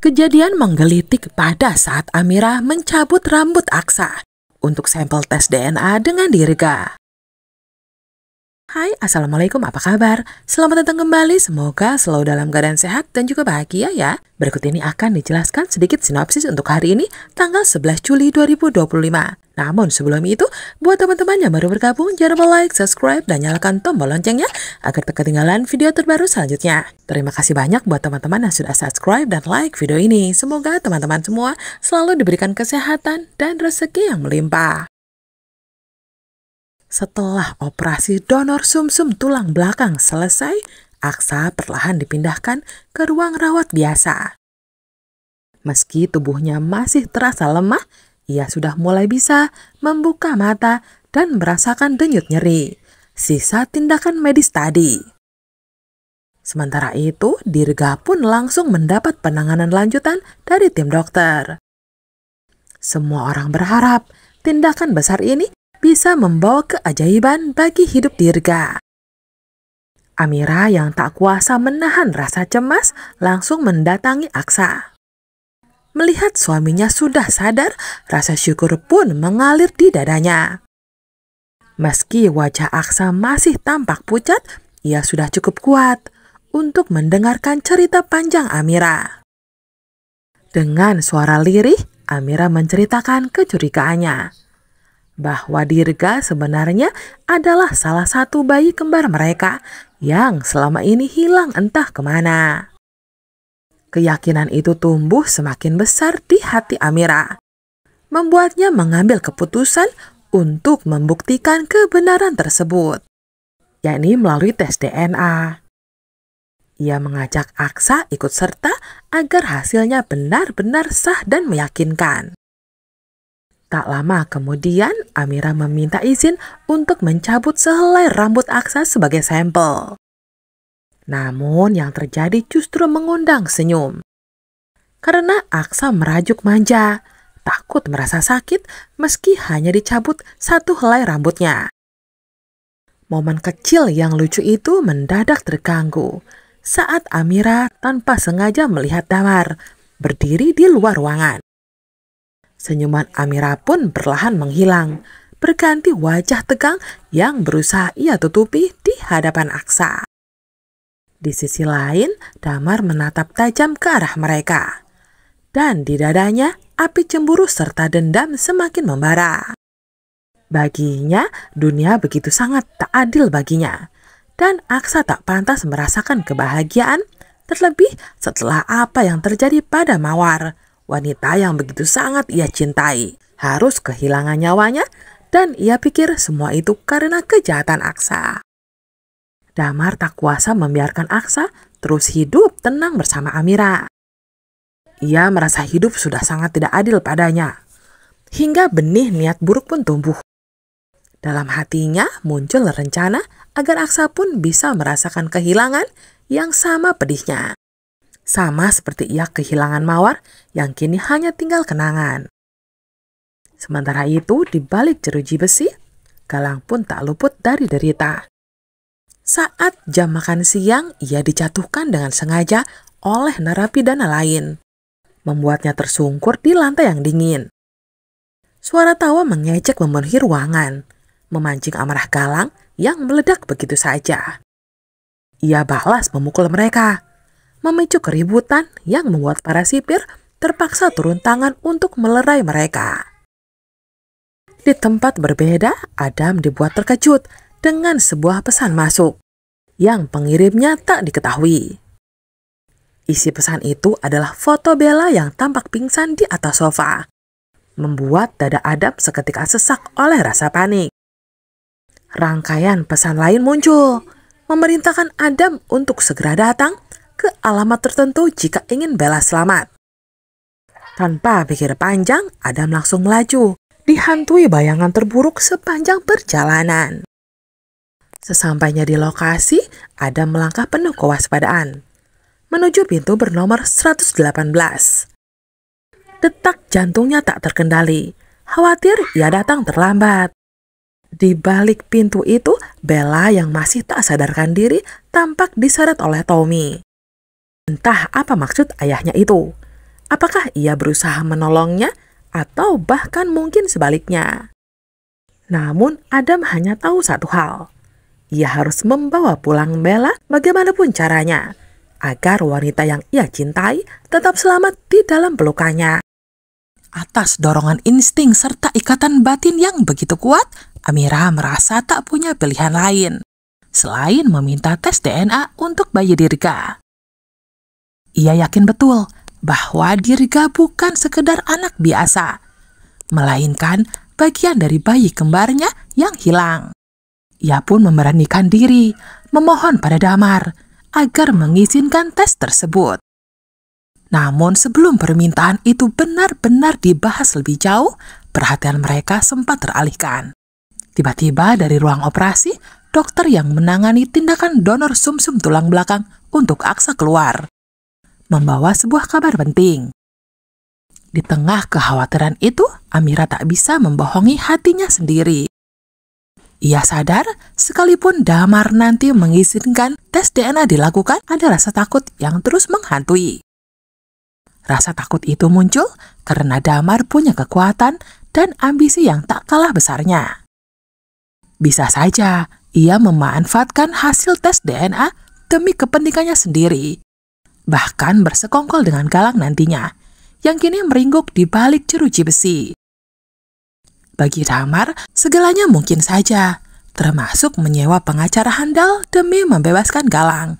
Kejadian menggelitik pada saat Amira mencabut rambut Aksa untuk sampel tes DNA dengan Dirga. Hai, Assalamualaikum, apa kabar? Selamat datang kembali, semoga selalu dalam keadaan sehat dan juga bahagia ya. Berikut ini akan dijelaskan sedikit sinopsis untuk hari ini, tanggal 11 Juli 2025. Namun sebelum itu, buat teman-teman yang baru bergabung, jangan lupa like, subscribe, dan nyalakan tombol loncengnya agar tak ketinggalan video terbaru selanjutnya. Terima kasih banyak buat teman-teman yang sudah subscribe dan like video ini. Semoga teman-teman semua selalu diberikan kesehatan dan rezeki yang melimpah. Setelah operasi donor sumsum tulang belakang selesai, Aksa perlahan dipindahkan ke ruang rawat biasa. Meski tubuhnya masih terasa lemah, ia sudah mulai bisa membuka mata dan merasakan denyut nyeri, sisa tindakan medis tadi. Sementara itu, Dirga pun langsung mendapat penanganan lanjutan dari tim dokter. Semua orang berharap tindakan besar ini bisa membawa keajaiban bagi hidup Dirga. Amira yang tak kuasa menahan rasa cemas langsung mendatangi Aksa. Melihat suaminya sudah sadar, rasa syukur pun mengalir di dadanya. Meski wajah Aksa masih tampak pucat, ia sudah cukup kuat untuk mendengarkan cerita panjang Amira. Dengan suara lirih, Amira menceritakan kecurigaannya bahwa Dirga sebenarnya adalah salah satu bayi kembar mereka yang selama ini hilang entah kemana. Keyakinan itu tumbuh semakin besar di hati Amira, membuatnya mengambil keputusan untuk membuktikan kebenaran tersebut, yakni melalui tes DNA. Ia mengajak Aksa ikut serta agar hasilnya benar-benar sah dan meyakinkan. Tak lama kemudian, Amira meminta izin untuk mencabut sehelai rambut Aksa sebagai sampel. Namun yang terjadi justru mengundang senyum. Karena Aksa merajuk manja, takut merasa sakit meski hanya dicabut satu helai rambutnya. Momen kecil yang lucu itu mendadak terganggu saat Amira tanpa sengaja melihat Damar berdiri di luar ruangan. Senyuman Amira pun perlahan menghilang, berganti wajah tegang yang berusaha ia tutupi di hadapan Aksa. Di sisi lain, Damar menatap tajam ke arah mereka. Dan di dadanya, api cemburu serta dendam semakin membara. Baginya, dunia begitu sangat tak adil baginya. Dan Aksa tak pantas merasakan kebahagiaan, terlebih setelah apa yang terjadi pada Mawar. Wanita yang begitu sangat ia cintai harus kehilangan nyawanya, dan ia pikir semua itu karena kejahatan Aksa. Damar tak kuasa membiarkan Aksa terus hidup tenang bersama Amira. Ia merasa hidup sudah sangat tidak adil padanya, hingga benih niat buruk pun tumbuh. Dalam hatinya muncul rencana agar Aksa pun bisa merasakan kehilangan yang sama pedihnya. Sama seperti ia kehilangan Mawar yang kini hanya tinggal kenangan. Sementara itu, di balik jeruji besi, Galang pun tak luput dari derita. Saat jam makan siang, ia dijatuhkan dengan sengaja oleh narapidana lain, membuatnya tersungkur di lantai yang dingin. Suara tawa mengejek memenuhi ruangan, memancing amarah Galang yang meledak begitu saja. Ia balas memukul mereka, memicu keributan yang membuat para sipir terpaksa turun tangan untuk melerai mereka. Di tempat berbeda, Adam dibuat terkejut dengan sebuah pesan masuk yang pengirimnya tak diketahui. Isi pesan itu adalah foto Bella yang tampak pingsan di atas sofa, membuat dada Adam seketika sesak oleh rasa panik. Rangkaian pesan lain muncul, memerintahkan Adam untuk segera datang ke alamat tertentu jika ingin Bella selamat. Tanpa pikir panjang, Adam langsung melaju, dihantui bayangan terburuk sepanjang perjalanan. Sesampainya di lokasi, Adam melangkah penuh kewaspadaan, menuju pintu bernomor 118. Detak jantungnya tak terkendali, khawatir ia datang terlambat. Di balik pintu itu, Bella yang masih tak sadarkan diri tampak diseret oleh Tommy. Entah apa maksud ayahnya itu. Apakah ia berusaha menolongnya atau bahkan mungkin sebaliknya? Namun Adam hanya tahu satu hal. Ia harus membawa pulang Bella bagaimanapun caranya, agar wanita yang ia cintai tetap selamat di dalam pelukannya. Atas dorongan insting serta ikatan batin yang begitu kuat, Amira merasa tak punya pilihan lain selain meminta tes DNA untuk bayi Dirga. Ia yakin betul bahwa Dirga bukan sekedar anak biasa, melainkan bagian dari bayi kembarnya yang hilang. Ia pun memberanikan diri memohon pada Damar agar mengizinkan tes tersebut. Namun sebelum permintaan itu benar-benar dibahas lebih jauh, perhatian mereka sempat teralihkan. Tiba-tiba dari ruang operasi, dokter yang menangani tindakan donor sumsum tulang belakang untuk Aksa keluar, membawa sebuah kabar penting. Di tengah kekhawatiran itu, Amira tak bisa membohongi hatinya sendiri. Ia sadar, sekalipun Damar nanti mengizinkan tes DNA dilakukan, ada rasa takut yang terus menghantui. Rasa takut itu muncul karena Damar punya kekuatan dan ambisi yang tak kalah besarnya. Bisa saja ia memanfaatkan hasil tes DNA demi kepentingannya sendiri, bahkan bersekongkol dengan Galang nantinya, yang kini meringguk di balik jeruji besi. Bagi Damar, segalanya mungkin saja, termasuk menyewa pengacara handal demi membebaskan Galang.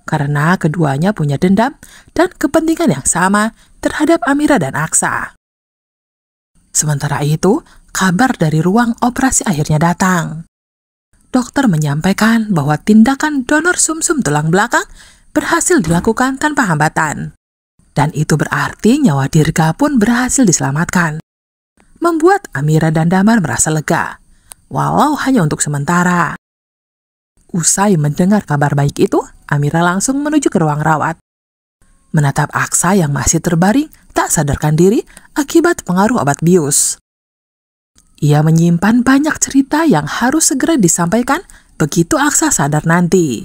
Karena keduanya punya dendam dan kepentingan yang sama terhadap Amira dan Aksa. Sementara itu, kabar dari ruang operasi akhirnya datang. Dokter menyampaikan bahwa tindakan donor sumsum tulang belakang berhasil dilakukan tanpa hambatan. Dan itu berarti nyawa Dirga pun berhasil diselamatkan. Membuat Amira dan Damar merasa lega, walau hanya untuk sementara. Usai mendengar kabar baik itu, Amira langsung menuju ke ruang rawat. Menatap Aksa yang masih terbaring, tak sadarkan diri akibat pengaruh obat bius. Ia menyimpan banyak cerita yang harus segera disampaikan begitu Aksa sadar nanti.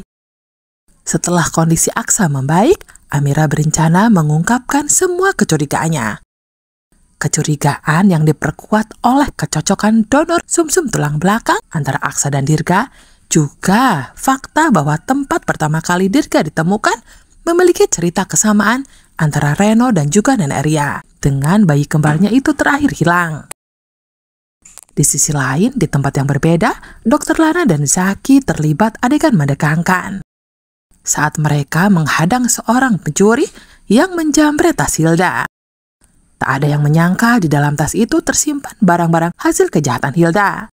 Setelah kondisi Aksa membaik, Amira berencana mengungkapkan semua kecurigaannya. Kecurigaan yang diperkuat oleh kecocokan donor sumsum tulang belakang antara Aksa dan Dirga, juga fakta bahwa tempat pertama kali Dirga ditemukan memiliki cerita kesamaan antara Reno dan juga Nenek Ria dengan bayi kembarnya itu terakhir hilang. Di sisi lain, di tempat yang berbeda, Dr. Lana dan Zaki terlibat adegan mendekangkan. Saat mereka menghadang seorang pencuri yang menjamret tas Hilda. Tak ada yang menyangka di dalam tas itu tersimpan barang-barang hasil kejahatan Hilda.